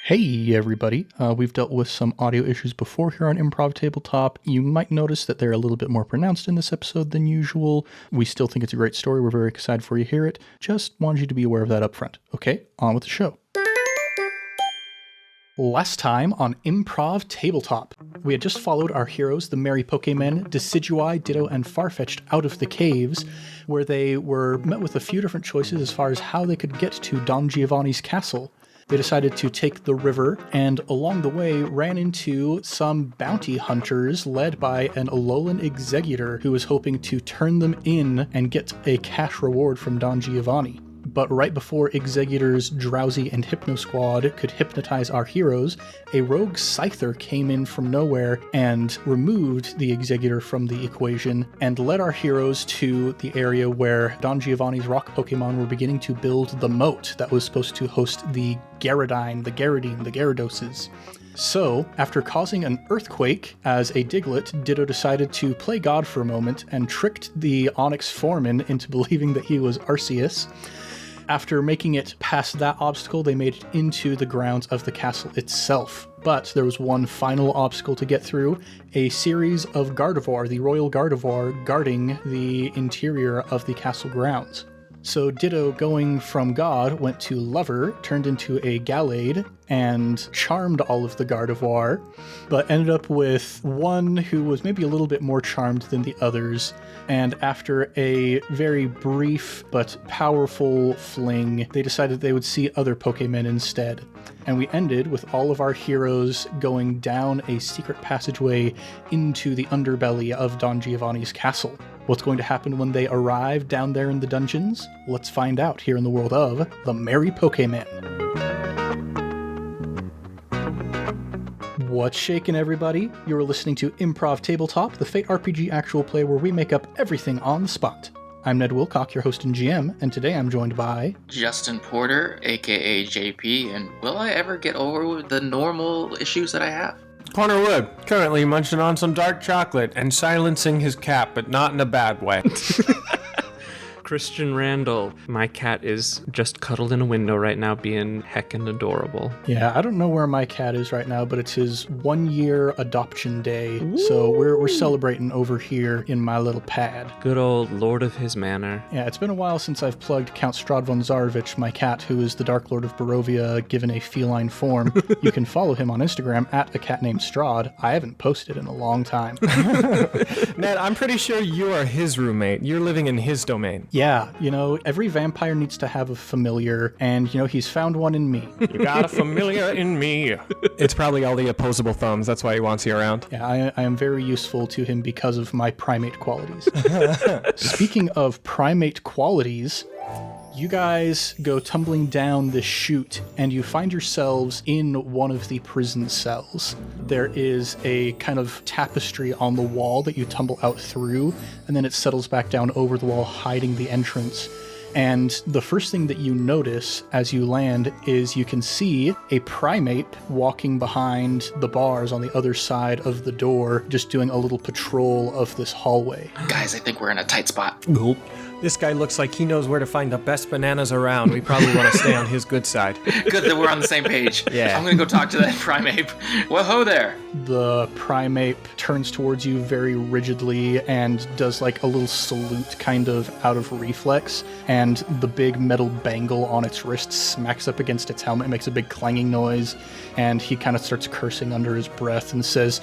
Hey everybody, we've dealt with some audio issues before here on Improv Tabletop. You might notice that they're a little bit more pronounced in this episode than usual. We still think it's a great story. We're very excited for you to hear it. Just wanted you to be aware of that up front. Okay, on with the show. Last time on Improv Tabletop, we had just followed our heroes, the merry Pokémen, Decidueye, Ditto, and Farfetch'd out of the caves, where they were met with a few different choices as far as how they could get to Don Giovanni's castle. They decided to take the river, and along the way ran into some bounty hunters led by an Alolan executor who was hoping to turn them in and get a cash reward from Don Giovanni. But right before Executor's Drowsy and Hypno Squad could hypnotize our heroes, a rogue Scyther came in from nowhere and removed the Executor from the equation and led our heroes to the area where Don Giovanni's rock Pokemon were beginning to build the moat that was supposed to host the Gyarados. The Gyaradoses. So, after causing an earthquake as a Diglett, Ditto decided to play God for a moment and tricked the Onyx Foreman into believing that he was Arceus. After making it past that obstacle, they made it into the grounds of the castle itself. But there was one final obstacle to get through, a series of Gardevoir, the Royal Gardevoir, guarding the interior of the castle grounds. So Ditto, going from God, went to Lover, turned into a Gallade, and charmed all of the Gardevoir, but ended up with one who was maybe a little bit more charmed than the others. And after a very brief but powerful fling, they decided they would see other Pokémen instead. And we ended with all of our heroes going down a secret passageway into the underbelly of Don Giovanni's castle. What's going to happen when they arrive down there in the dungeons? Let's find out here in the world of the Merry Pokémen. What's shaking, everybody? You're listening to Improv Tabletop, the Fate RPG actual play where we make up everything on the spot. I'm Ned Wilcock, your host and GM, and today I'm joined by... Justin Porter, aka JP, and will I ever get over the normal issues that I have? Connor Wood, currently munching on some dark chocolate and silencing his cat, but not in a bad way. Christian Randall. My cat is just cuddled in a window right now, being heckin' adorable. Yeah, I don't know where my cat is right now, but it's his 1-year adoption day. Ooh. So we're celebrating over here in my little pad. Good old Lord of his Manor. Yeah, it's been a while since I've plugged Count Strahd von Tsarevich, my cat, who is the Dark Lord of Barovia, given a feline form. You can follow him on Instagram at a cat named Strahd. I haven't posted in a long time. Ned, I'm pretty sure you are his roommate. You're living in his domain. Yeah, you know, every vampire needs to have a familiar, and, you know, he's found one in me. You got a familiar in me. It's probably all the opposable thumbs. That's why he wants you around. Yeah, I am very useful to him because of my primate qualities. Speaking of primate qualities, you guys go tumbling down this chute, and you find yourselves in one of the prison cells. There is a kind of tapestry on the wall that you tumble out through, and then it settles back down over the wall, hiding the entrance. And the first thing that you notice as you land is you can see a primate walking behind the bars on the other side of the door, just doing a little patrol of this hallway. Guys, I think we're in a tight spot. Nope. This guy looks like he knows where to find the best bananas around. We probably want to stay on his good side. Good that we're on the same page. Yeah. I'm going to go talk to that primate. Well, ho there. The primate turns towards you very rigidly and does like a little salute kind of out of reflex, and the big metal bangle on its wrist smacks up against its helmet, makes a big clanging noise, and he kind of starts cursing under his breath and says,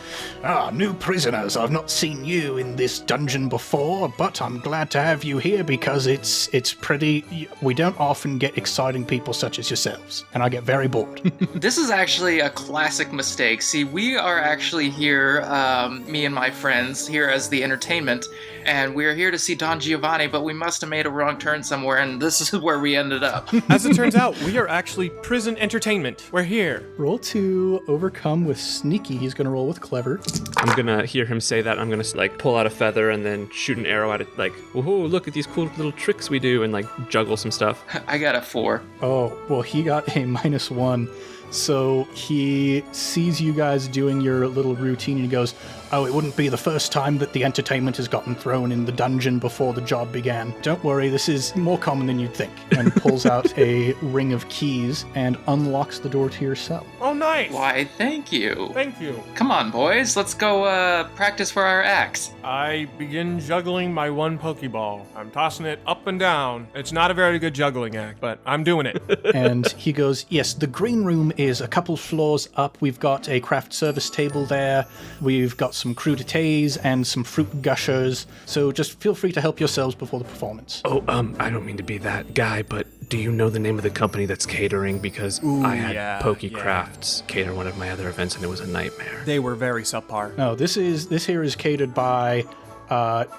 "New prisoners, I've not seen you in this dungeon before, but I'm glad to have you here because it's pretty... We don't often get exciting people such as yourselves, and I get very bored." This is actually a classic mistake. See, we are actually here, me and my friends, here as the entertainment, and we're here to see Don Giovanni, but we must have made a wrong turn somewhere, and this is where we ended up. As it turns out, we are actually prison entertainment. We're here. Roll to overcome with sneaky. He's going to roll with clever. I'm gonna hear him say that. I'm gonna like pull out a feather and then shoot an arrow at it, like, whoa, look at these cool little tricks we do, and like juggle some stuff. I got a 4. Oh, well, he got a -1. So he sees you guys doing your little routine and he goes, "Oh, it wouldn't be the first time that the entertainment has gotten thrown in the dungeon before the job began. Don't worry, this is more common than you'd think." And pulls out a ring of keys and unlocks the door to your cell. Oh, nice. Why, thank you. Thank you. Come on, boys. Let's go practice for our acts. I begin juggling my one Pokeball. I'm tossing it up and down. It's not a very good juggling act, but I'm doing it. And he goes, "Yes, the green room is a couple floors up. We've got a craft service table there. We've got some crudités and some fruit gushers. So just feel free to help yourselves before the performance." Oh, I don't mean to be that guy, but do you know the name of the company that's catering? Because I had Crafts cater one of my other events and it was a nightmare. They were very subpar. No, this here is catered by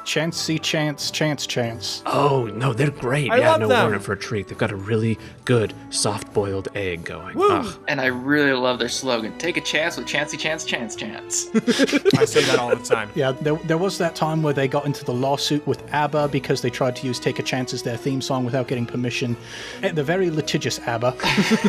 Chance. Oh, no, they're great. I love them. We're in for a treat. They've got a really good soft-boiled egg going. Ugh. And I really love their slogan, "Take a chance with Chancey Chance." I say that all the time. Yeah, there was that time where they got into the lawsuit with ABBA because they tried to use "Take a Chance" as their theme song without getting permission. The very litigious ABBA.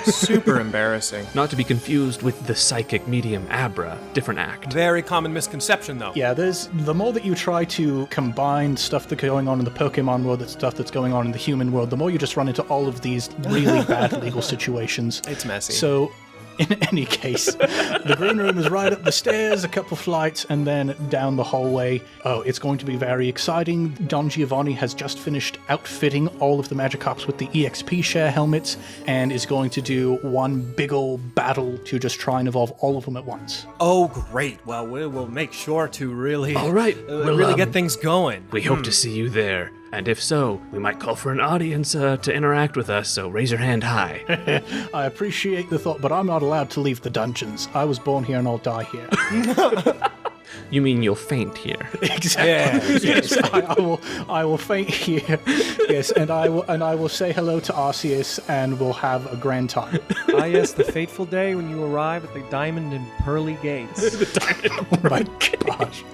Super embarrassing. Not to be confused with the psychic medium Abra. Different act. Very common misconception, though. Yeah, the more that you try to combine stuff that's going on in the Pokemon world with stuff that's going on in the human world, the more you just run into all of these really bad legal situations. It's messy. So, in any case, the green room is right up the stairs, a couple flights, and then down the hallway. Oh, it's going to be very exciting. Don Giovanni has just finished outfitting all of the Magikarps with the EXP share helmets and is going to do one big old battle to just try and evolve all of them at once. Oh, great. Well, we will make sure to really, All right. really get things going. We hope to see you there. And if so, we might call for an audience to interact with us, so raise your hand high. I appreciate the thought, but I'm not allowed to leave the dungeons. I was born here and I'll die here. You mean you'll faint here? Exactly. Yes, I will faint here. Yes, and I will say hello to Arceus, and we'll have a grand time. Ah, yes, the fateful day when you arrive at the Diamond and Pearly Gates. Oh my gosh.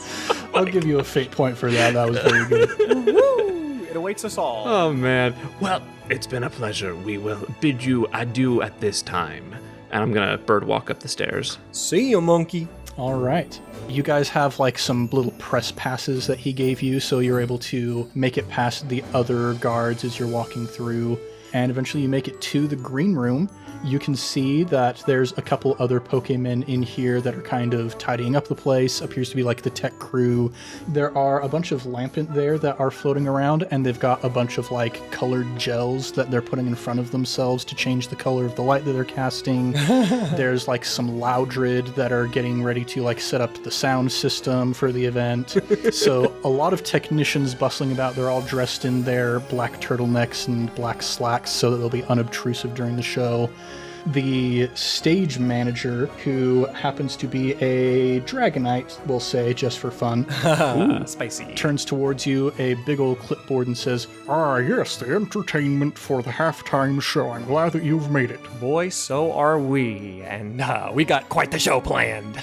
I'll give you a fate point for that. That was very good. Woo! It awaits us all. Oh, man. Well, it's been a pleasure. We will bid you adieu at this time. And I'm going to bird walk up the stairs. See you, monkey. All right. You guys have like some little press passes that he gave you, so you're able to make it past the other guards as you're walking through. And eventually you make it to the green room. You can see that there's a couple other Pokémen in here that are kind of tidying up the place. Appears to be like the tech crew. There are a bunch of Lampent there that are floating around, and they've got a bunch of like colored gels that they're putting in front of themselves to change the color of the light that they're casting. There's like some Loudred that are getting ready to like set up the sound system for the event. So a lot of technicians bustling about. They're all dressed in their black turtlenecks and black slacks so that they'll be unobtrusive during the show. The stage manager, who happens to be a Dragonite, we'll say, just for fun, Spicy. turns towards you, a big old clipboard, and says, "Ah, yes, the entertainment for the halftime show. I'm glad that you've made it." Boy, so are we. And we got quite the show planned.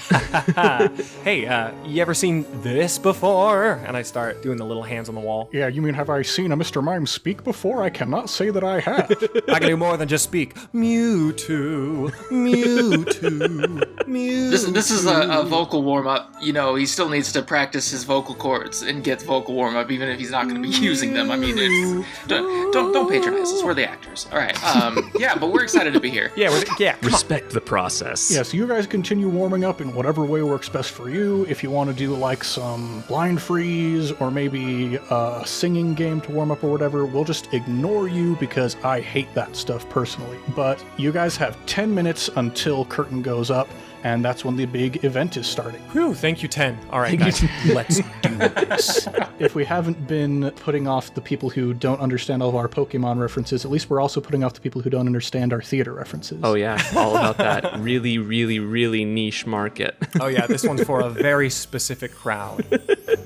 Hey, you ever seen this before? And I start doing the little hands on the wall. "Yeah, you mean have I seen a Mr. Mime speak before? I cannot say that I have." I can do more than just speak. Mewtwo, Mewtwo. This is a vocal warm-up. You know, he still needs to practice his vocal cords and get vocal warm-up, even if he's not going to be using them. I mean, don't patronize us. We're the actors. All right. Yeah, but we're excited to be here. Yeah, come on. Respect the process. Yeah, so you guys continue warming up in whatever way works best for you. If you want to do like some blind freeze or maybe a singing game to warm up or whatever, we'll just ignore you because I hate that stuff personally. But you guys have 10 minutes until curtain goes up, and that's when the big event is starting. Whew, thank you, 10. All right, guys, let's do this. If we haven't been putting off the people who don't understand all of our Pokemon references, at least we're also putting off the people who don't understand our theater references. Oh, yeah. All about that really, really, really niche market. Oh, yeah, this one's for a very specific crowd.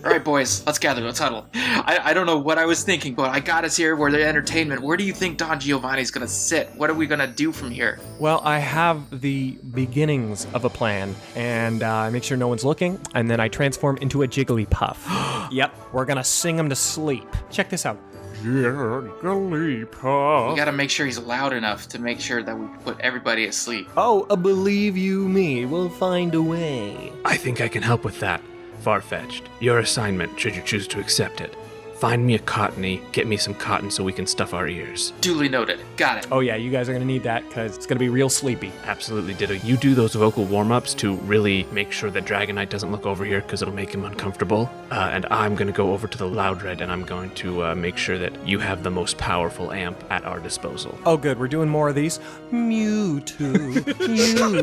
All right, boys, let's gather. Let's huddle. I don't know what I was thinking, but I got us here. We're the entertainment. Where do you think Don Giovanni's going to sit? What are we going to do from here? Well, I have the beginnings of a plan, and I make sure no one's looking, and then I transform into a Jigglypuff. Yep, we're gonna sing him to sleep. Check this out. Jigglypuff. We gotta make sure he's loud enough to make sure that we put everybody asleep. Oh, believe you me, we'll find a way. I think I can help with that. Farfetched, your assignment, should you choose to accept it. Find me a cottony, get me some cotton so we can stuff our ears. Duly noted. Got it. Oh yeah, you guys are gonna need that because it's gonna be real sleepy. Absolutely, Ditto. You do those vocal warm-ups to really make sure that Dragonite doesn't look over here because it'll make him uncomfortable. And I'm going to go over to the Loudred and I'm going to make sure that you have the most powerful amp at our disposal. Oh good, we're doing more of these. Mewtwo, Mewtwo,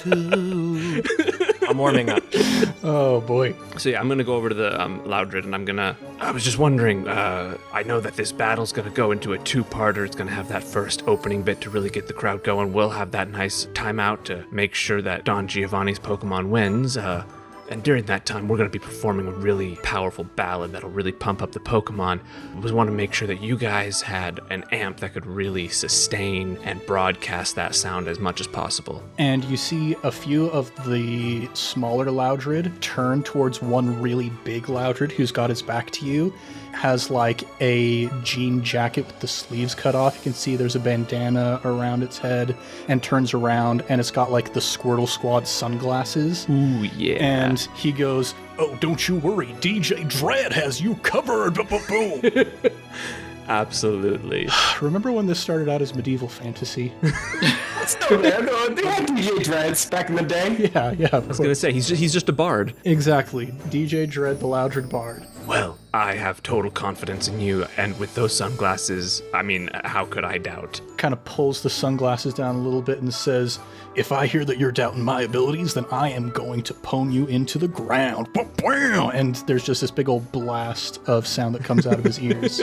Mewtwo. I'm warming up. Oh boy. So yeah, I'm going to go over to the Loudred and I was just wondering, I know that this battle's going to go into a two-parter. It's going to have that first opening bit to really get the crowd going. We'll have that nice timeout to make sure that Don Giovanni's Pokemon wins. And during that time, we're going to be performing a really powerful ballad that'll really pump up the Pokemon. We just want to make sure that you guys had an amp that could really sustain and broadcast that sound as much as possible. And you see a few of the smaller Loudred turn towards one really big Loudred who's got his back to you, has like a jean jacket with the sleeves cut off. You can see there's a bandana around its head, and turns around and it's got like the Squirtle Squad sunglasses. Ooh, yeah. And he goes, "Oh, don't you worry, DJ Dread has you covered." Boom. Absolutely. Remember when this started out as medieval fantasy? Still there. No, they had DJ Dreads back in the day. Yeah. I was going to say, he's just a bard. Exactly. DJ Dread, the Loudred Bard. Well, I have total confidence in you, and with those sunglasses, I mean, how could I doubt? Kind of pulls the sunglasses down a little bit and says, "If I hear that you're doubting my abilities, then I am going to pwn you into the ground." And there's just this big old blast of sound that comes out of his ears.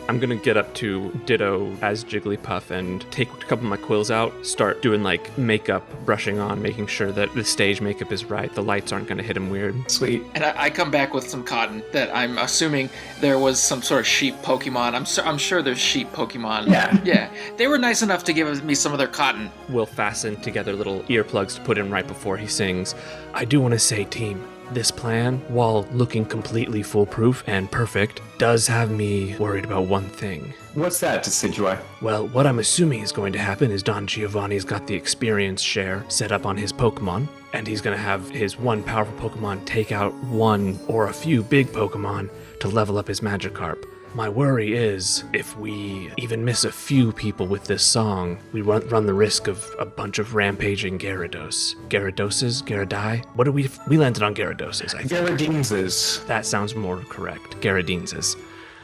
I'm gonna get up to Ditto as Jigglypuff and take a couple of my quills out, start doing like makeup, brushing on, making sure that the stage makeup is right, the lights aren't gonna hit him weird. Sweet. And I come back with some cotton that I'm assuming there was some sort of sheep Pokemon. I'm sure there's sheep Pokemon. Yeah. They were nice enough to give me some of their cotton. We'll fasten together little earplugs to put in right before he sings. I do want to say, team, this plan, while looking completely foolproof and perfect, does have me worried about one thing. What's that, Decidueye? Well, what I'm assuming is going to happen is Don Giovanni's got the experience share set up on his Pokemon, and he's going to have his one powerful Pokemon take out one or a few big Pokemon to level up his Magikarp. My worry is, if we even miss a few people with this song, we run the risk of a bunch of rampaging Gyarados. Gyaradoses? Gyarados? What do we landed on Gyaradoses, I think. Gyaradeneses. That sounds more correct. Gyaradeneses.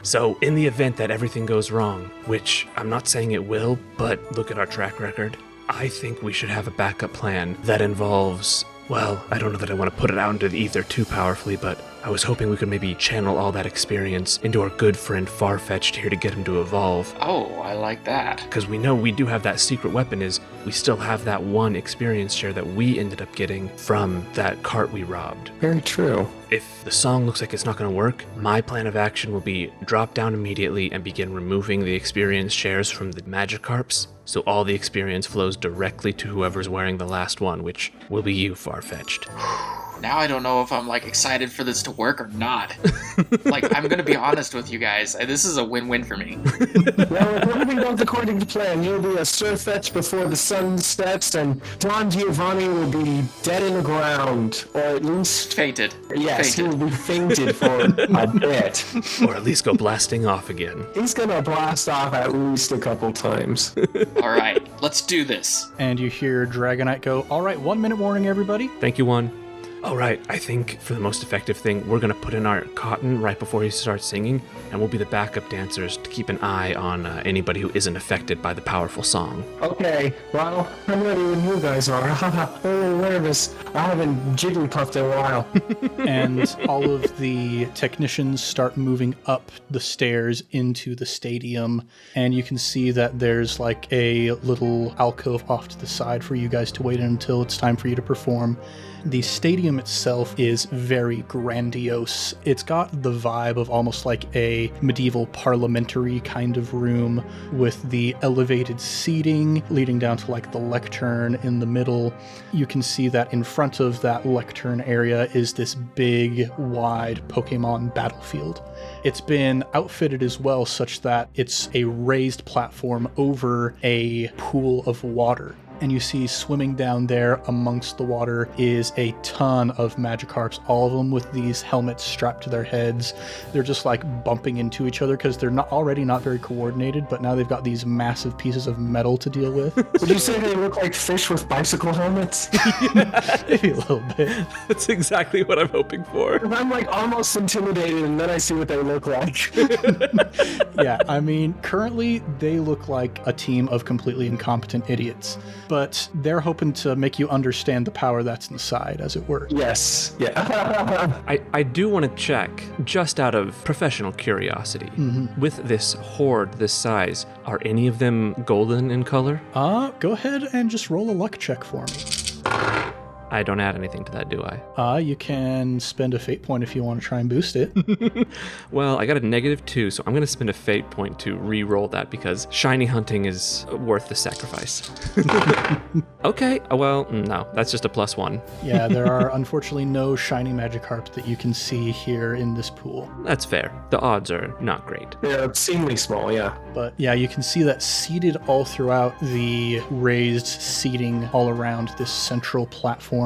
So, in the event that everything goes wrong, which I'm not saying it will, but look at our track record, I think we should have a backup plan that involves, well, I don't know that I want to put it out into the ether too powerfully, but I was hoping we could maybe channel all that experience into our good friend Farfetch'd here to get him to evolve. Oh, I like that. Because we know we do have that secret weapon is we still have that one experience share that we ended up getting from that cart we robbed. Very true. If the song looks like it's not going to work, my plan of action will be drop down immediately and begin removing the experience shares from the Magikarps, so all the experience flows directly to whoever's wearing the last one, which will be you, Farfetch'd. Now I don't know if I'm like excited for this to work or not. Like, I'm gonna be honest with you guys. This is a win-win for me. Well, if everything goes according to plan, you'll be a Surfetch before the sun sets, and Don Giovanni will be dead in the ground, or at least... Fainted. Yes, Fainted. he will be fainted for a bit. Or at least go blasting off again. He's gonna blast off at least a couple times. All right, let's do this. And you hear Dragonite go, "All right, 1 minute warning, everybody." Thank you, one. All right, I think for the most effective thing, we're going to put in our cotton right before he starts singing, and we'll be the backup dancers to keep an eye on anybody who isn't affected by the powerful song. Okay, well, I'm ready when you guys are. I'm a little nervous. I haven't Jigglypuffed in a while. And all of the technicians start moving up the stairs into the stadium, and you can see that there's like a little alcove off to the side for you guys to wait in until it's time for you to perform. The stadium room itself is very grandiose. It's got the vibe of almost like a medieval parliamentary kind of room with the elevated seating leading down to like the lectern in the middle. You can see that in front of that lectern area is this big, wide Pokemon battlefield. It's been outfitted as well such that it's a raised platform over a pool of water. And you see swimming down there amongst the water is a ton of magikarps, all of them with these helmets strapped to their heads. They're just like bumping into each other because they're already not very coordinated, but now they've got these massive pieces of metal to deal with. Would you say they look like fish with bicycle helmets? Maybe a little bit. That's exactly what I'm hoping for. I'm like almost intimidated, and then I see what they look like. Yeah, I mean, currently they look like a team of completely incompetent idiots, but they're hoping to make you understand the power that's inside, as it were. Yes. Yeah. I do want to check, just out of professional curiosity, with this horde this size, are any of them golden in color? Go ahead and just roll a luck check for me. I don't add anything to that, do I? You can spend a fate point if you want to try and boost it. Well, I got a -2, so I'm going to spend a fate point to re-roll that because shiny hunting is worth the sacrifice. Okay, well, no, that's just a +1. Yeah, there are unfortunately no shiny Magikarp that you can see here in this pool. That's fair. The odds are not great. They're obscenely small, yeah. But yeah, you can see that seated all throughout the raised seating all around this central platform.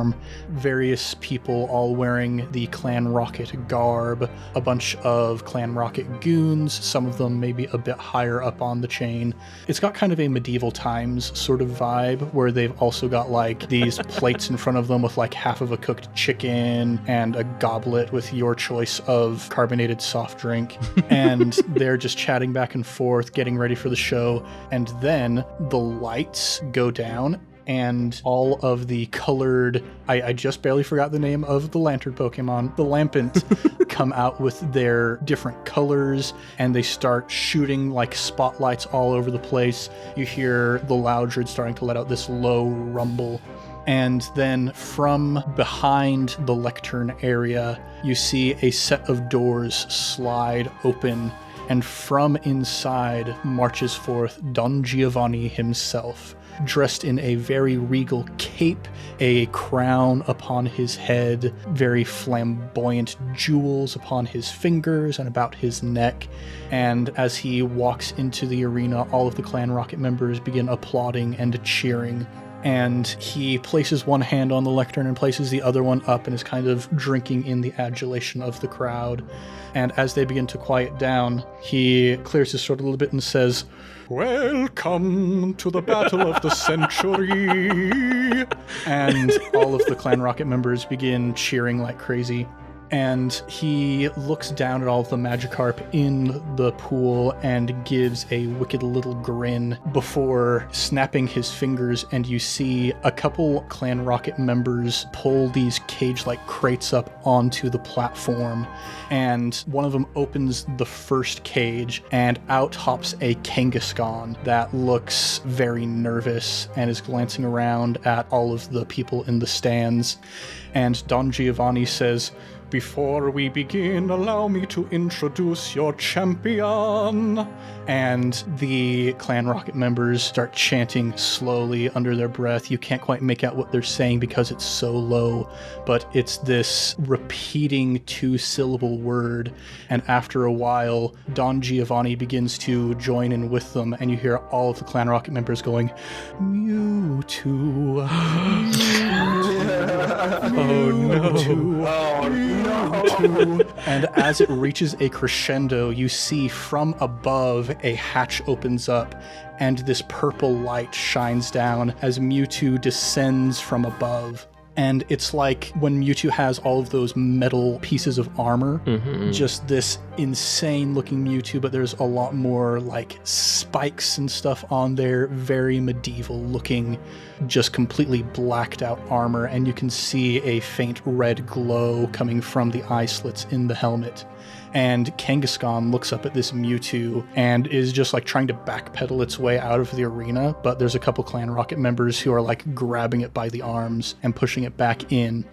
Various people all wearing the Clan Rocket garb, a bunch of Clan Rocket goons, some of them maybe a bit higher up on the chain. It's got kind of a medieval times sort of vibe where they've also got like these plates in front of them with like half of a cooked chicken and a goblet with your choice of carbonated soft drink. And they're just chatting back and forth, getting ready for the show. And then the lights go down and all of the colored, I just barely forgot the name of the lantern Pokemon, the Lampent, come out with their different colors, and they start shooting like spotlights all over the place. You hear the Loudred starting to let out this low rumble. And then from behind the lectern area, you see a set of doors slide open, and from inside marches forth Don Giovanni himself, dressed in a very regal cape, a crown upon his head, very flamboyant jewels upon his fingers and about his neck. And as he walks into the arena, all of the Clan Rocket members begin applauding and cheering. And he places one hand on the lectern and places the other one up and is kind of drinking in the adulation of the crowd. And as they begin to quiet down, he clears his throat a little bit and says, "Welcome to the battle of the century." And all of the Clan Rocket members begin cheering like crazy. And he looks down at all of the Magikarp in the pool and gives a wicked little grin before snapping his fingers, and you see a couple Clan Rocket members pull these cage-like crates up onto the platform, and one of them opens the first cage, and out hops a Kangaskhan that looks very nervous and is glancing around at all of the people in the stands. And Don Giovanni says, "Before we begin, allow me to introduce your champion." And the Clan Rocket members start chanting slowly under their breath. You can't quite make out what they're saying because it's so low, but it's this repeating two-syllable word. And after a while, Don Giovanni begins to join in with them, and you hear all of the Clan Rocket members going, "Mewtwo." Oh no. And as it reaches a crescendo, you see from above a hatch opens up, and this purple light shines down as Mewtwo descends from above. And it's like when Mewtwo has all of those metal pieces of armor, just this insane looking Mewtwo, but there's a lot more like spikes and stuff on there, very medieval looking, just completely blacked out armor, and you can see a faint red glow coming from the eye slits in the helmet. And Kangaskhan looks up at this Mewtwo and is just like trying to backpedal its way out of the arena, but there's a couple Clan Rocket members who are like grabbing it by the arms and pushing it back in.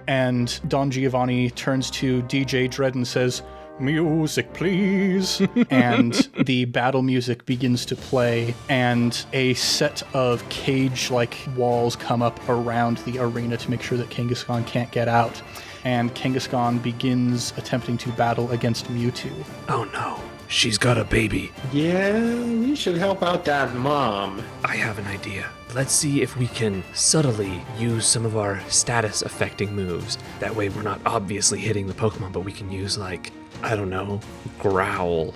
And Don Giovanni turns to DJ Dredd and says, "Music, please." And the battle music begins to play, and a set of cage-like walls come up around the arena to make sure that Kangaskhan can't get out. And Kangaskhan begins attempting to battle against Mewtwo. Oh no, she's got a baby. Yeah, we should help out that mom. I have an idea. Let's see if we can subtly use some of our status-affecting moves. That way we're not obviously hitting the Pokemon, but we can use, like, I don't know, growl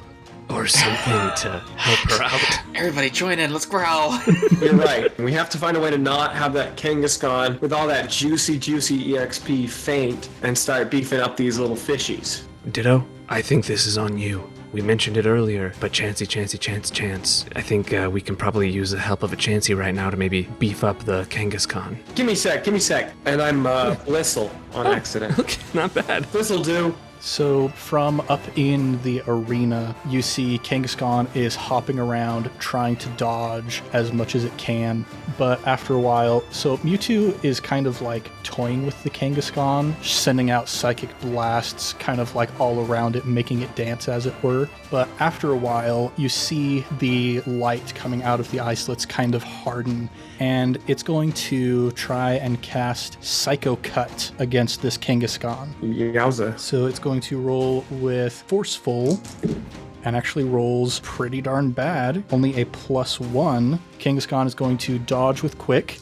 or something to help her out. Everybody join in, let's growl. You're right. We have to find a way to not have that Kangaskhan with all that juicy EXP faint and start beefing up these little fishies. Ditto, I think this is on you. We mentioned it earlier, but Chance. I think we can probably use the help of a Chansey right now to maybe beef up the Kangaskhan. Give me a sec. And I'm Blistle on accident. Okay, not bad. This'll do. So from up in the arena, you see Kangaskhan is hopping around trying to dodge as much as it can. But after a while, so Mewtwo is kind of like toying with the Kangaskhan, sending out psychic blasts kind of like all around it, making it dance as it were. But after a while, you see the light coming out of the eye slits kind of harden, and it's going to try and cast Psycho Cut against this Kangaskhan. Yowza. So it's going to roll with Forceful, and actually rolls pretty darn bad. Only a +1. Kangaskhan is going to dodge with Quick,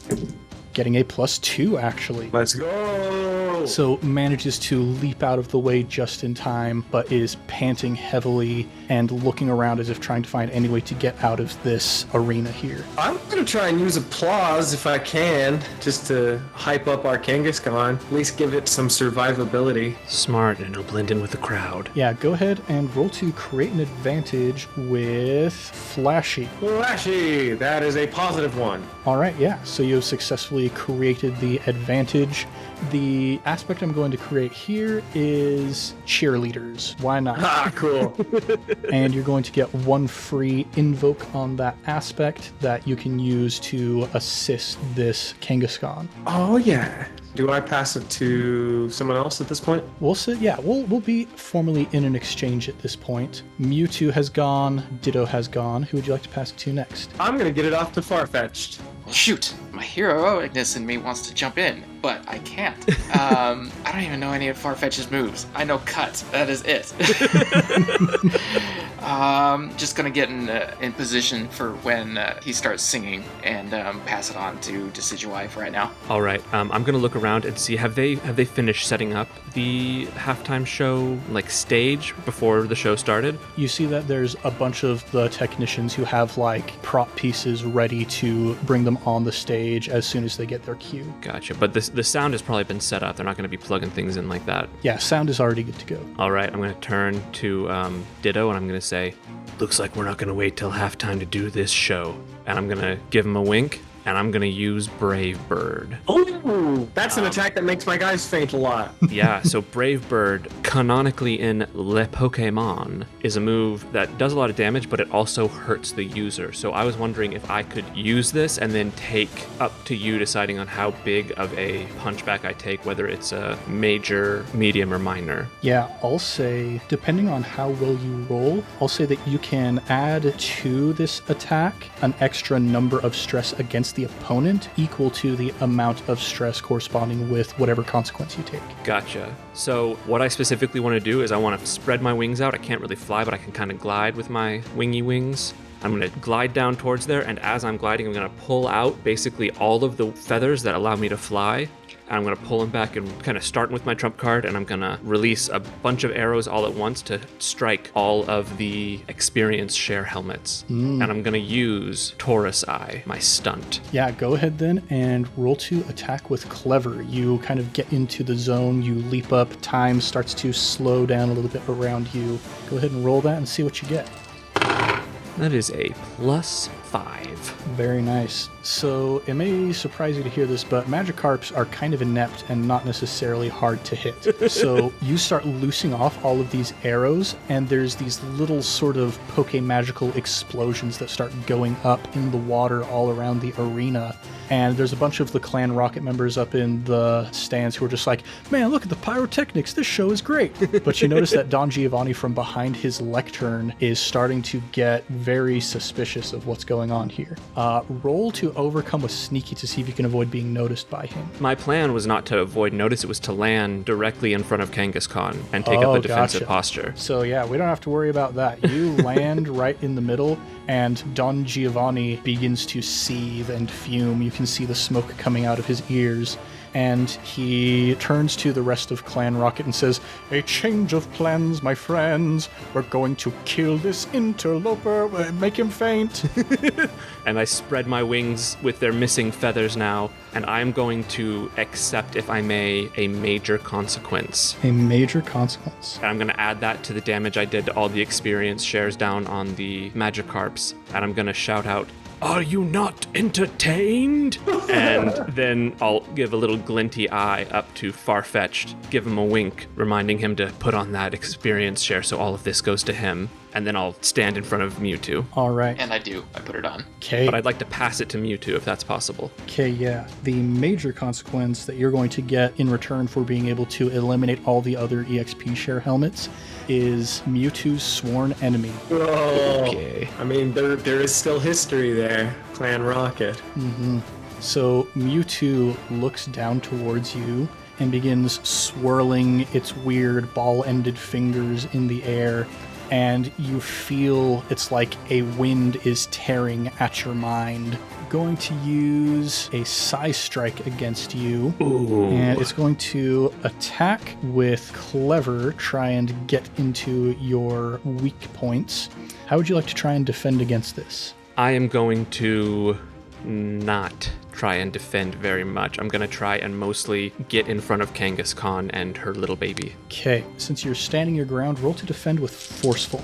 getting a +2 actually. Let's go! So manages to leap out of the way just in time, but is panting heavily and looking around as if trying to find any way to get out of this arena here. I'm gonna try and use applause if I can, just to hype up our Kangaskhan, at least give it some survivability. Smart, and it'll blend in with the crowd. Yeah, go ahead and roll to create an advantage with Flashy. Flashy! That is a +1. All right, yeah, so you have successfully created the advantage. The aspect I'm going to create here is cheerleaders. Why not? Ah, cool. And you're going to get one free invoke on that aspect that you can use to assist this Kangaskhan. Oh, yeah. Do I pass it to someone else at this point? We'll be formally in an exchange at this point. Mewtwo has gone, Ditto has gone. Who would you like to pass it to next? I'm gonna get it off to Farfetch'd. Well, shoot, my heroicness in me wants to jump in, but I can't. I don't even know any of Farfetch's moves. I know Cut. That is it. Just gonna get in position for when he starts singing and pass it on to Decidueye for right now. All right, I'm gonna look around and see have they finished setting up the halftime show like stage before the show started? You see that there's a bunch of the technicians who have like prop pieces ready to bring them on the stage as soon as they get their cue. Gotcha, but the sound has probably been set up. They're not gonna be plugging things in like that. Yeah, sound is already good to go. All right, I'm gonna turn to Ditto and I'm gonna say, looks like we're not gonna wait till halftime to do this show. And I'm gonna give him a wink, and I'm gonna use Brave Bird. Oh, that's an attack that makes my guys faint a lot. Yeah, so Brave Bird, canonically in Le Pokémon, is a move that does a lot of damage, but it also hurts the user. So I was wondering if I could use this and then take up to you deciding on how big of a punchback I take, whether it's a major, medium, or minor. Yeah, I'll say, depending on how well you roll, I'll say that you can add to this attack an extra number of stress against the opponent equal to the amount of stress corresponding with whatever consequence you take. Gotcha. So what I specifically want to do is I want to spread my wings out. I can't really fly, but I can kind of glide with my wingy wings. I'm going to glide down towards there, and as I'm gliding, I'm going to pull out basically all of the feathers that allow me to fly. And I'm going to pull them back and kind of starting with my trump card, and I'm going to release a bunch of arrows all at once to strike all of the experience share helmets. And I'm going to use Taurus Eye, my stunt. Yeah, go ahead then and roll to attack with Clever. You kind of get into the zone, you leap up, time starts to slow down a little bit around you. Go ahead and roll that and see what you get. That is a 5. Very nice. So it may surprise you to hear this, but magikarps are kind of inept and not necessarily hard to hit. So you start loosing off all of these arrows, and there's these little sort of magical explosions that start going up in the water all around the arena. And there's a bunch of the Clan Rocket members up in the stands who are just like, man, look at the pyrotechnics. This show is great. But you notice that Don Giovanni from behind his lectern is starting to get very suspicious of what's going on here. Roll to overcome with sneaky to see if you can avoid being noticed by him. My plan was not to avoid notice, it was to land directly in front of Kangaskhan and take up a defensive posture. So yeah, we don't have to worry about that. You land right in the middle, and Don Giovanni begins to seethe and fume. You can see the smoke coming out of his ears, and he turns to the rest of Clan Rocket and says, "A change of plans, my friends. We're going to kill this interloper, make him faint." And I spread my wings with their missing feathers now, and I'm going to accept, if I may, a major consequence. A major consequence. And I'm going to add that to the damage I did to all the experience shares down on the magikarps, and I'm going to shout out, "Are you not entertained?" And then I'll give a little glinty eye up to Farfetch'd, give him a wink, reminding him to put on that experience share so all of this goes to him. And then I'll stand in front of Mewtwo. All right. And I do. I put it on. Okay. But I'd like to pass it to Mewtwo if that's possible. Okay, yeah. The major consequence that you're going to get in return for being able to eliminate all the other EXP share helmets is Mewtwo's sworn enemy. Whoa. Okay. I mean, there is still history there, Clan Rocket. So Mewtwo looks down towards you and begins swirling its weird ball-ended fingers in the air, and you feel it's like a wind is tearing at your mind. Going to use a Psy Strike against you. Ooh. And it's going to attack with Clever, try and get into your weak points. How would you like to try and defend against this? I am going to not try and defend very much. I'm going to try and mostly get in front of Kangaskhan and her little baby. Okay, since you're standing your ground, roll to defend with Forceful.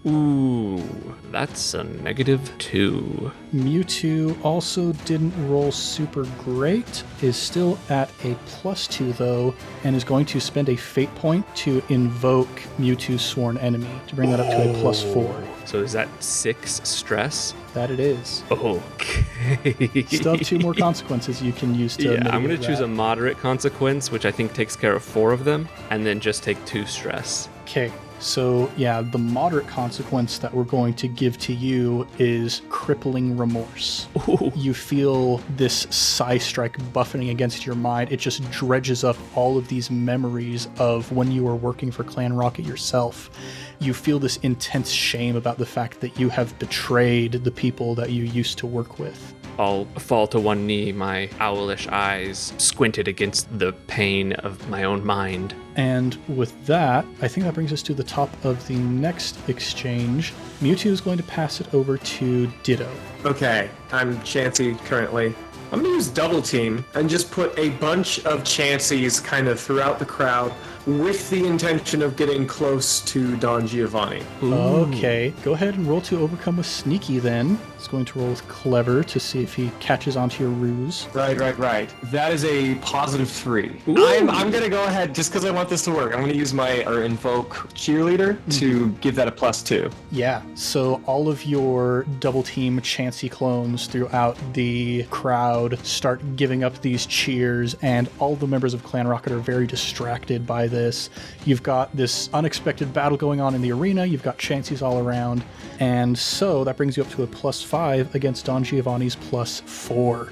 Ooh, that's a -2. Mewtwo also didn't roll super great, is still at a +2 though, and is going to spend a fate point to invoke Mewtwo's sworn enemy to bring that up to a +4. So is that 6 stress? That it is. Okay. Still have 2 more consequences you can use to Yeah, I'm going mitigate to choose that. a moderate consequence, which I think takes care of 4 of them, and then just take 2 stress. Okay, so yeah, the moderate consequence that we're going to give to you is crippling remorse. Ooh. You feel this Psy Strike buffeting against your mind. It just dredges up all of these memories of when you were working for Clan Rocket yourself. You feel this intense shame about the fact that you have betrayed the people that you used to work with. I'll fall to one knee, my owlish eyes squinted against the pain of my own mind. And with that, I think that brings us to the top of the next exchange. Mewtwo is going to pass it over to Ditto. Okay, I'm Chansey currently. I'm gonna use Double Team and just put a bunch of Chanseys kind of throughout the crowd with the intention of getting close to Don Giovanni. Okay, go ahead and roll to overcome with Sneaky then. It's going to roll with Clever to see if he catches onto your ruse. Right. That is a +3. I'm gonna go ahead, just because I want this to work, I'm gonna use my invoke cheerleader to give that a +2. Yeah, so all of your double team Chansey clones throughout the crowd start giving up these cheers, and all the members of Clan Rocket are very distracted by this. You've got this unexpected battle going on in the arena, you've got Chanseys all around, and so that brings you up to a +5 against Don Giovanni's +4.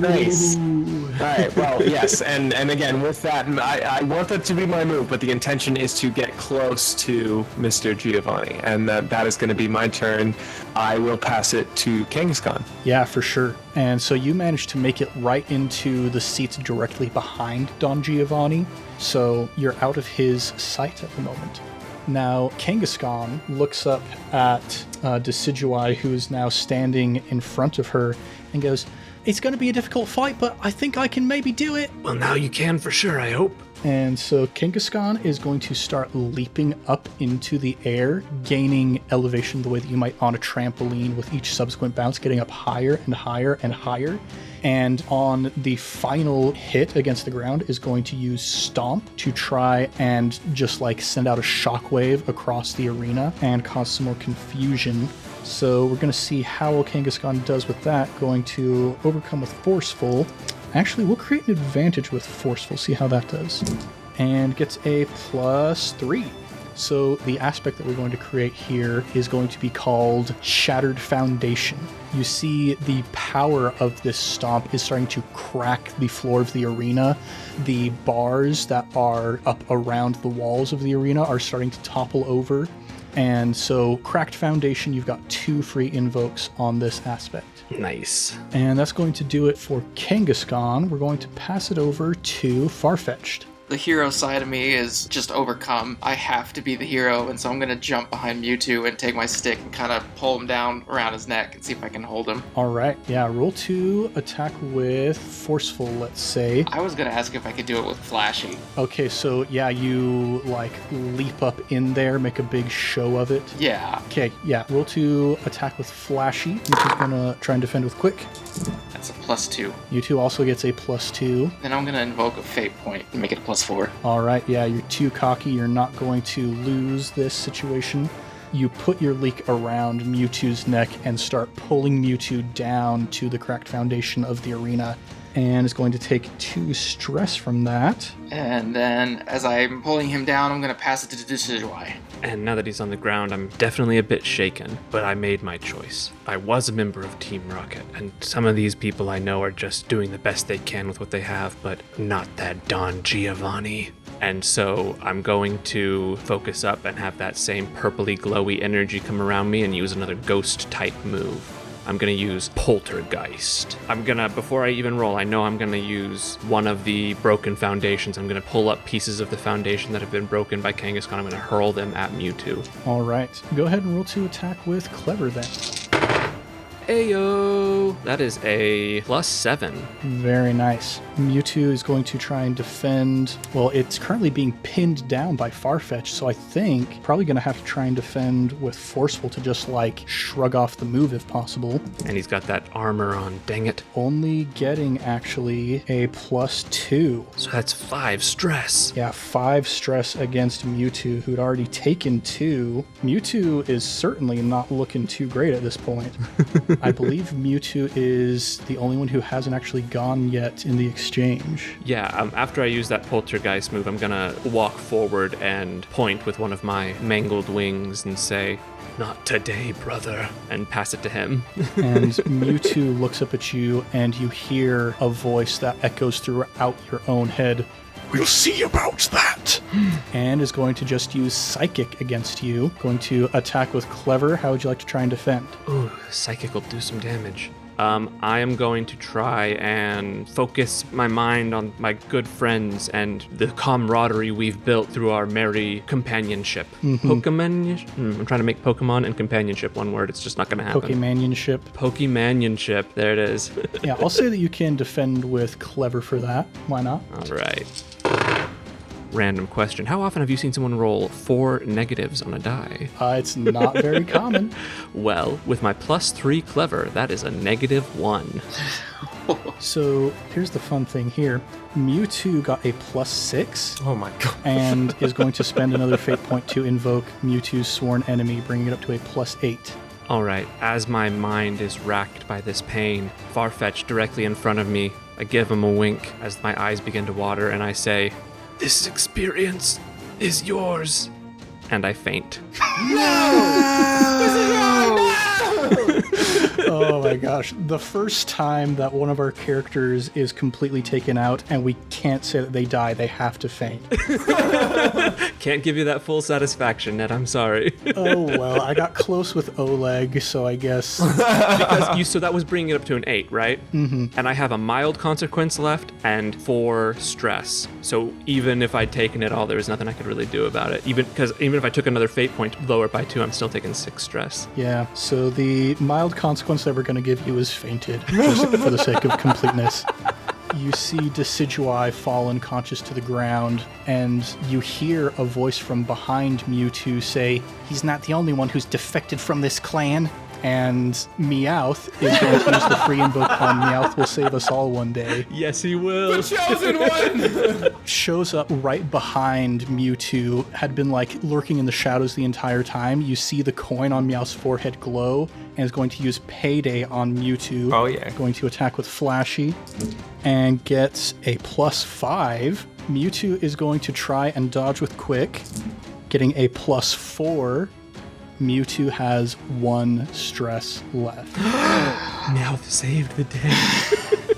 Nice. Alright, well, yes, and again, with that, I want that to be my move, but the intention is to get close to Mr. Giovanni, and that is going to be my turn. I will pass it to Kangaskhan. Yeah, for sure. And so you managed to make it right into the seats directly behind Don Giovanni, so you're out of his sight at the moment. Now, Kangaskhan looks up at Decidueye, who is now standing in front of her, and goes, "It's going to be a difficult fight, but I think I can maybe do it." Well, now you can for sure, I hope. And so Kangaskhan is going to start leaping up into the air, gaining elevation the way that you might on a trampoline with each subsequent bounce, getting up higher and higher and higher. And on the final hit against the ground is going to use Stomp to try and just like send out a shockwave across the arena and cause some more confusion. So we're going to see how Kangaskhan does with that. Going to overcome with Forceful. Actually, we'll create an advantage with Forceful, see how that does. And gets a +3. So the aspect that we're going to create here is going to be called Shattered Foundation. You see the power of this stomp is starting to crack the floor of the arena. The bars that are up around the walls of the arena are starting to topple over. And so Cracked Foundation, you've got 2 free invokes on this aspect. Nice. And that's going to do it for Kangaskhan. We're going to pass it over to Farfetch'd. The hero side of me is just overcome. I have to be the hero, and so I'm going to jump behind Mewtwo and take my stick and kind of pull him down around his neck and see if I can hold him. All right, yeah, roll to attack with Forceful, let's say. I was going to ask if I could do it with Flashy. Okay, so yeah, you like leap up in there, make a big show of it. Yeah. Okay, yeah, roll to attack with Flashy, which is going to try and defend with Quick. That's a +2. Mewtwo also gets a +2. Then I'm going to invoke a Fate Point and make it a +4. All right, yeah, you're too cocky. You're not going to lose this situation. You put your leak around Mewtwo's neck and start pulling Mewtwo down to the cracked foundation of the arena. And is going to take 2 stress from that. And then, as I'm pulling him down, I'm going to pass it to Decidueye. And now that he's on the ground, I'm definitely a bit shaken, but I made my choice. I was a member of Team Rocket, and some of these people I know are just doing the best they can with what they have, but not that Don Giovanni. And so I'm going to focus up and have that same purpley glowy energy come around me and use another ghost type move. I'm going to use Poltergeist. Before I even roll, I know I'm going to use one of the broken foundations. I'm going to pull up pieces of the foundation that have been broken by Kangaskhan. I'm going to hurl them at Mewtwo. All right. Go ahead and roll to attack with Clever then. Ayo! That is a +7. Very nice. Mewtwo is going to try and defend. Well, it's currently being pinned down by Farfetch'd, so I think probably going to have to try and defend with Forceful to just like shrug off the move if possible. And he's got that armor on, dang it. Only getting actually a +2. So that's 5 stress. Yeah, 5 stress against Mewtwo, who'd already taken 2. Mewtwo is certainly not looking too great at this point. I believe Mewtwo is the only one who hasn't actually gone yet in the exchange. Yeah, after I use that Poltergeist move, I'm gonna walk forward and point with one of my mangled wings and say, "Not today, brother," and pass it to him. And Mewtwo looks up at you, and you hear a voice that echoes throughout your own head. "We'll see about that." And is going to just use Psychic against you. Going to attack with Clever. How would you like to try and defend? Ooh, Psychic will do some damage. I am going to try and focus my mind on my good friends and the camaraderie we've built through our merry companionship. Pokémen? I'm trying to make Pokemon and companionship one word. It's just not going to happen. Pokemanionship. Pokemanionship. There it is. Yeah, I'll say that you can defend with Clever for that. Why not? All right. Random question. How often have you seen someone roll 4 negatives on a die? It's not very common. Well, with my +3 Clever, that is a -1. So here's the fun thing here. Mewtwo got a +6. Oh my god. And is going to spend another fate point to invoke Mewtwo's sworn enemy, bringing it up to a +8. All right, as my mind is racked by this pain, Farfetch'd directly in front of me, I give him a wink as my eyes begin to water, and I say, "This experience is yours." And I faint. Oh my gosh. The first time that one of our characters is completely taken out and we can't say that they die, they have to faint. Can't give you that full satisfaction, Ned. I'm sorry. Oh, well, I got close with Oleg, so I guess. Because so that was bringing it up to an 8, right? Mm-hmm. And I have a mild consequence left and 4 stress. So even if I'd taken it all, there was nothing I could really do about it. Even if I took another fate point, lower it by 2, I'm still taking 6 stress. Yeah, so the mild consequence that we're going to give you is fainted, just for the sake of completeness. You see Decidueye fall unconscious to the ground, and you hear a voice from behind Mewtwo say, "He's not the only one who's defected from this clan." And Meowth is going to use the free invoke on Meowth will save us all one day. Yes, he will. The chosen one! Shows up right behind Mewtwo, had been like lurking in the shadows the entire time. You see the coin on Meowth's forehead glow, and is going to use Payday on Mewtwo. Oh, yeah. Going to attack with Flashy, and gets a +5. Mewtwo is going to try and dodge with Quick, getting a +4. Mewtwo has 1 stress left. Now saved the day.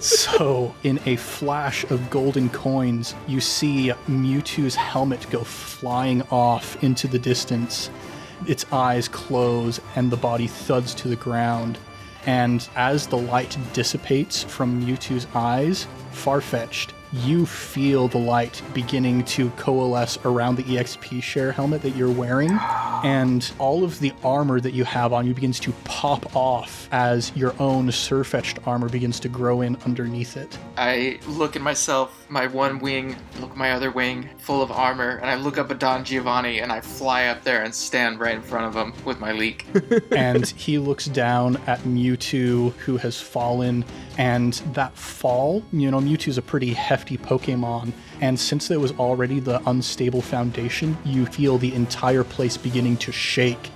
So, in a flash of golden coins, you see Mewtwo's helmet go flying off into the distance. Its eyes close and the body thuds to the ground. And as the light dissipates from Mewtwo's eyes, Farfetch'd, you feel the light beginning to coalesce around the EXP share helmet that you're wearing, and all of the armor that you have on you begins to pop off as your own Surfetched armor begins to grow in underneath it. I look at myself, my one wing, look at my other wing, full of armor, and I look up at Don Giovanni, and I fly up there and stand right in front of him with my leek. And he looks down at Mewtwo, who has fallen, and that fall, Mewtwo's a pretty hefty Pokemon, and since there was already the unstable foundation, you feel the entire place beginning to shake.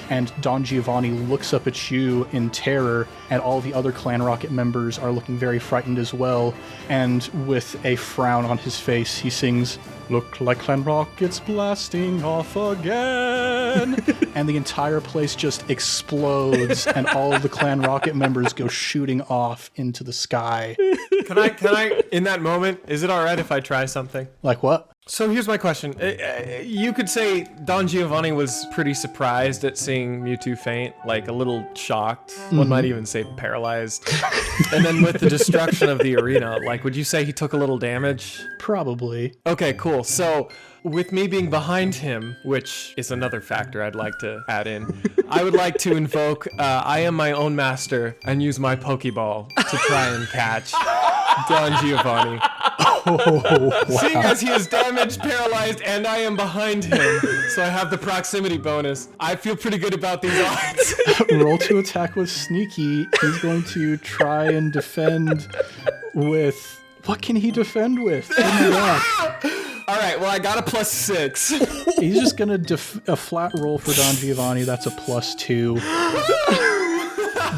And Don Giovanni looks up at you in terror, and all the other Clan Rocket members are looking very frightened as well. And with a frown on his face, he sings, "Look like Clan Rocket's blasting off again." And the entire place just explodes, and all of the Clan Rocket members go shooting off into the sky. Can I, in that moment, is it all right if I try something? Like what? So here's my question. You could say Don Giovanni was pretty surprised at seeing Mewtwo faint, like a little shocked. One might even say paralyzed. And then with the destruction of the arena, like, would you say he took a little damage? Probably. Okay, cool. So with me being behind him, which is another factor I'd like to add in, I would like to invoke I am my own master and use my Pokeball to try and catch Don Giovanni. Oh, wow. Seeing as he is damaged, paralyzed, and I am behind him, so I have the proximity bonus, I feel pretty good about these odds. Roll to attack with Sneaky. He's going to try and defend with... What can he defend with? Oh my god. All right, well, I got a +6. He's just going to a flat roll for Don Giovanni. That's a +2.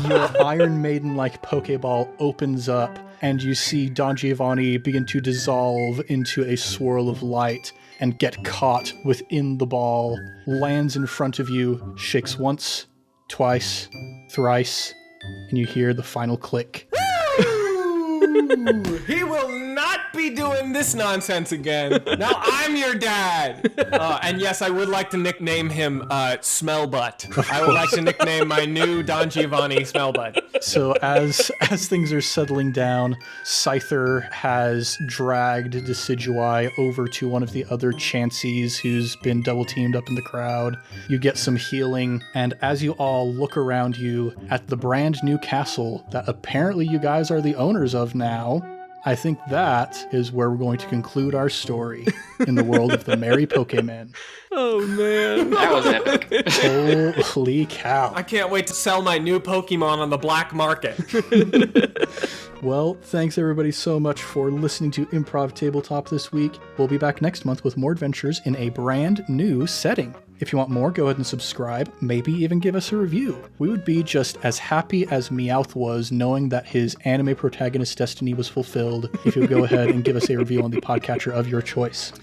Your Iron Maiden-like Pokeball opens up, and you see Don Giovanni begin to dissolve into a swirl of light and get caught within the ball, lands in front of you, shakes once, twice, thrice, and you hear the final click. He will not be doing this nonsense again. Now I'm your dad. And yes, I would like to nickname him Smellbutt. I would like to nickname my new Don Giovanni Smellbutt. So as things are settling down, Scyther has dragged Decidueye over to one of the other Chanseys who's been double teamed up in the crowd. You get some healing, and as you all look around you at the brand new castle that apparently you guys are the owners of now, I think that is where we're going to conclude our story in the world of the Merry Pokémen. Oh, man. That was epic. Holy cow. I can't wait to sell my new Pokemon on the black market. Well, thanks everybody so much for listening to Improv Tabletop this week. We'll be back next month with more adventures in a brand new setting. If you want more, go ahead and subscribe, maybe even give us a review. We would be just as happy as Meowth was knowing that his anime protagonist destiny was fulfilled if you would go ahead and give us a review on the podcatcher of your choice.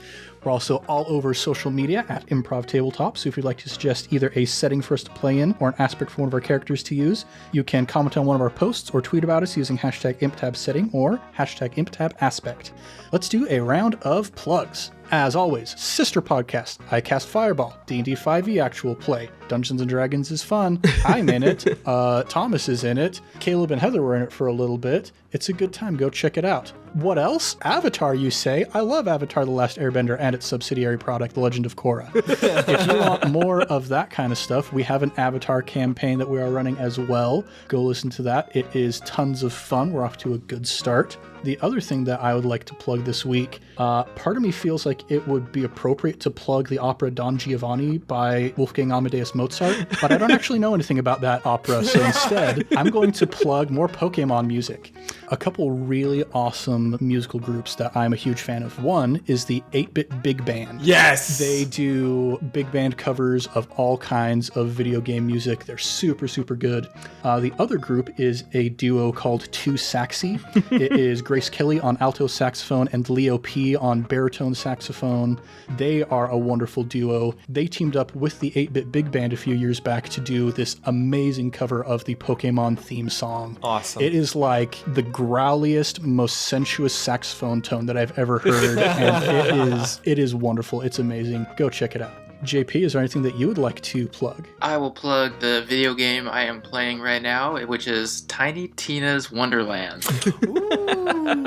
We're also all over social media at Improv Tabletop, so if you'd like to suggest either a setting for us to play in or an aspect for one of our characters to use, you can comment on one of our posts or tweet about us using #ImpTabSetting or #ImpTabAspect. Let's do a round of plugs. As always, sister podcast, I Cast Fireball, D&D 5e actual play, Dungeons & Dragons is fun, I'm in it, Thomas is in it, Caleb and Heather were in it for a little bit. It's a good time, go check it out. What else? Avatar, you say? I love Avatar The Last Airbender and its subsidiary product, The Legend of Korra. If you want more of that kind of stuff, we have an Avatar campaign that we are running as well. Go listen to that. It is tons of fun. We're off to a good start. The other thing that I would like to plug this week, part of me feels like it would be appropriate to plug the opera Don Giovanni by Wolfgang Amadeus Mozart, but I don't actually know anything about that opera, so instead, I'm going to plug more Pokémon music. A couple really awesome musical groups that I'm a huge fan of. One is the 8-Bit Big Band. Yes! They do big band covers of all kinds of video game music. They're super, super good. The other group is a duo called Two Saxy. It is Grace Kelly on alto saxophone and Leo P on baritone saxophone. They are a wonderful duo. They teamed up with the 8-Bit Big Band a few years back to do this amazing cover of the Pokémon theme song. Awesome. It is like the growliest, most sensuous saxophone tone that I've ever heard, and it is wonderful. It's amazing. Go check it out. JP, is there anything that you would like to plug? I will plug the video game I am playing right now, which is Tiny Tina's Wonderland.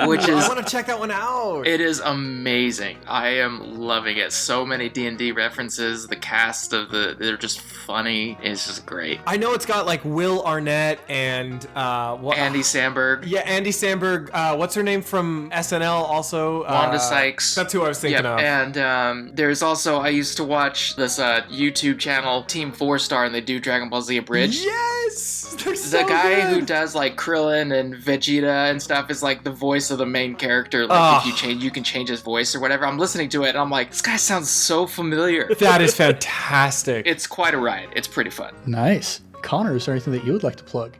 Which is, I want to check that one out. It is amazing. I am loving it. So many D&D references. The cast they're just funny. It's just great. I know it's got like Will Arnett and Andy Samberg. Yeah, Andy Samberg. What's her name from SNL? Also, Wanda Sykes. That's who I was thinking of. And there's also, I used to watch this YouTube channel, Team 4-Star, and they do Dragon Ball Z Abridged. Yes, they're so the guy good. who does like Krillin and Vegeta and stuff is like the voice of the main character. Like if you can change his voice or whatever. I'm listening to it and I'm like, this guy sounds so familiar. That is fantastic. It's quite a ride. It's pretty fun. Nice. Connor, is there anything that you would like to plug?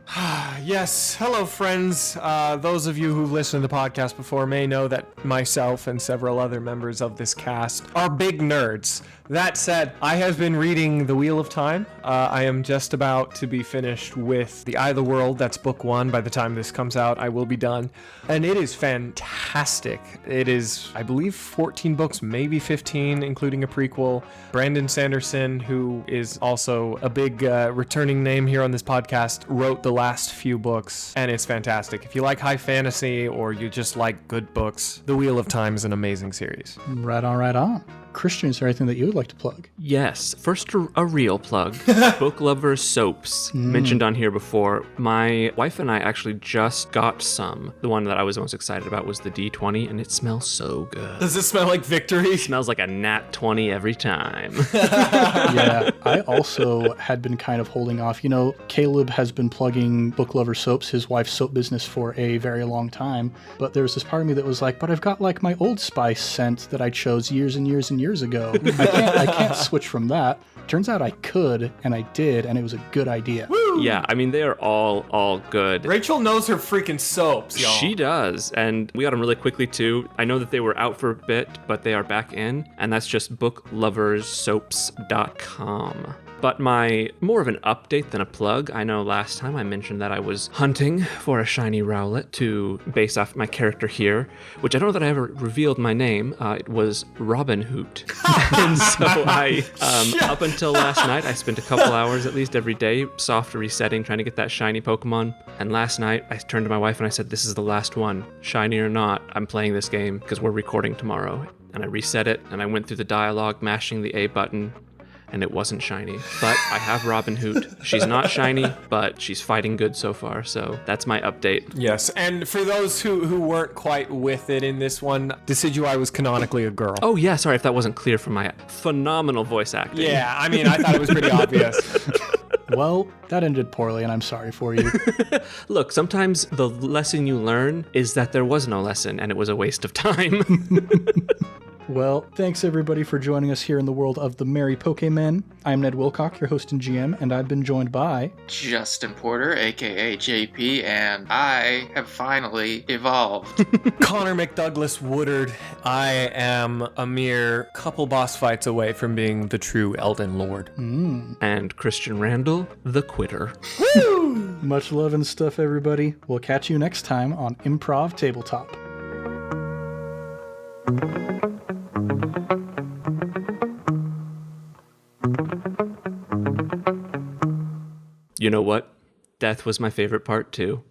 Yes. Hello, friends. Those of you who've listened to the podcast before may know that myself and several other members of this cast are big nerds. That said, I have been reading The Wheel of Time. I am just about to be finished with The Eye of the World. That's book 1. By the time this comes out, I will be done. And it is fantastic. It is, I believe, 14 books, maybe 15, including a prequel. Brandon Sanderson, who is also a big returning name here on this podcast, wrote the last few books, and it's fantastic. If you like high fantasy or you just like good books, The Wheel of Time is an amazing series. Right on, right on. Christian, is there anything that you would like to plug? Yes. First, a real plug. Book Lovers Soaps. Mentioned on here before. My wife and I actually just got some. The one that I was most excited about was the D20, and it smells so good. Does it smell like victory? It smells like a nat 20 every time. Yeah, I also had been kind of holding off. You know, Caleb has been plugging Book Lover Soaps, his wife's soap business, for a very long time. But there was this part of me that was like, but I've got like my Old Spice scent that I chose years and years and years ago. I can't switch from that. Turns out I could, and I did, and it was a good idea. Woo! Yeah, I mean, they are all good. Rachel knows her freaking soaps, y'all. She does, and we got them really quickly too. I know that they were out for a bit, but they are back in, and that's just bookloverssoaps.com. But more of an update than a plug. I know last time I mentioned that I was hunting for a shiny Rowlet to base off my character here, which I don't know that I ever revealed my name. It was Robin Hoot. And so up until last night, I spent a couple hours at least every day soft resetting, trying to get that shiny Pokemon. And last night, I turned to my wife and I said, this is the last one. Shiny or not, I'm playing this game because we're recording tomorrow. And I reset it, and I went through the dialogue, mashing the A button, and it wasn't shiny. But I have Robin Hoot. She's not shiny, but she's fighting good so far, so that's my update. Yes, and for those who weren't quite with it in this one, Decidueye was canonically a girl. Oh yeah, sorry if that wasn't clear from my phenomenal voice acting. Yeah, I mean, I thought it was pretty obvious. Well, that ended poorly, and I'm sorry for you. Look, sometimes the lesson you learn is that there was no lesson, and it was a waste of time. Well, thanks everybody for joining us here in the world of the Merry Pokémen. I'm Ned Wilcock, your host and GM, and I've been joined by Justin Porter, aka JP, and I have finally evolved. Connor McDouglas Woodard. I am a mere couple boss fights away from being the true Elden Lord. And Christian Randall, the quitter. Woo! Much love and stuff, everybody. We'll catch you next time on Improv Tabletop. You know what? Death was my favorite part too.